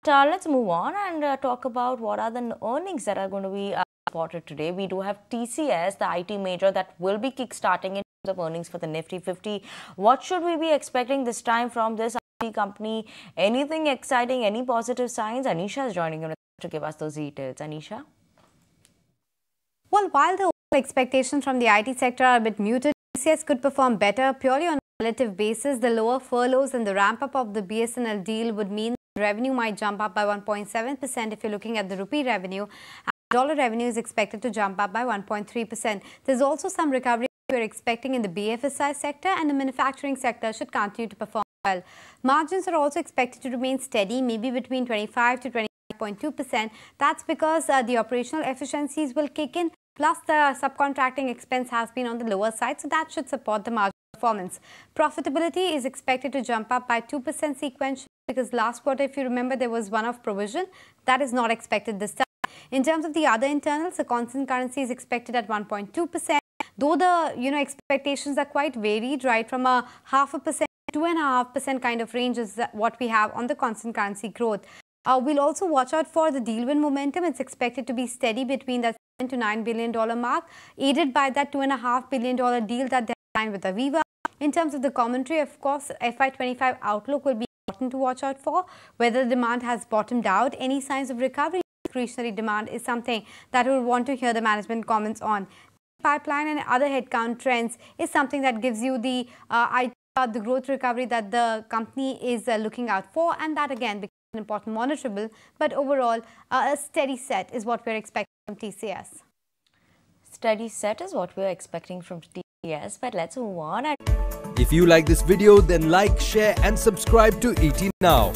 Let's move on and talk about what are the earnings that are going to be reported today. We do have TCS, the IT major, that will be kickstarting in terms of earnings for the Nifty 50. What should we be expecting this time from this IT company? Anything exciting? Any positive signs? Anisha is joining us to give us those details. Anisha? Well, while the expectations from the IT sector are a bit muted, TCS could perform better purely on a relative basis. The lower furloughs and the ramp-up of the BSNL deal would mean revenue might jump up by 1.7% if you're looking at the rupee revenue. And dollar revenue is expected to jump up by 1.3%. There's also some recovery we're expecting in the BFSI sector, and the manufacturing sector should continue to perform well. Margins are also expected to remain steady, maybe between 25 to 25.2%. That's because the operational efficiencies will kick in, plus the subcontracting expense has been on the lower side, so that should support the margin performance. Profitability is expected to jump up by 2% sequentially, because last quarter, if you remember, there was one-off provision. That is not expected this time. In terms of the other internals, the constant currency is expected at 1.2%. Though the expectations are quite varied, right, from a 0.5% to 2.5% kind of range is what we have on the constant currency growth. We'll also watch out for the deal win momentum. It's expected to be steady between that $7 to $9 billion mark, aided by that $2.5 billion deal that they signed with Aviva. In terms of the commentary, of course, FY25 outlook will be important to watch out for. Whether the demand has bottomed out, any signs of recovery in discretionary demand is something that we will want to hear the management comments on. Pipeline and other headcount trends is something that gives you the idea about the growth recovery that the company is looking out for, and that again becomes an important monitorable. But overall, a steady set is what we're expecting from TCS. Steady set is what we're expecting from TCS, but let's move on. If you like this video, then like, share and subscribe to ET Now.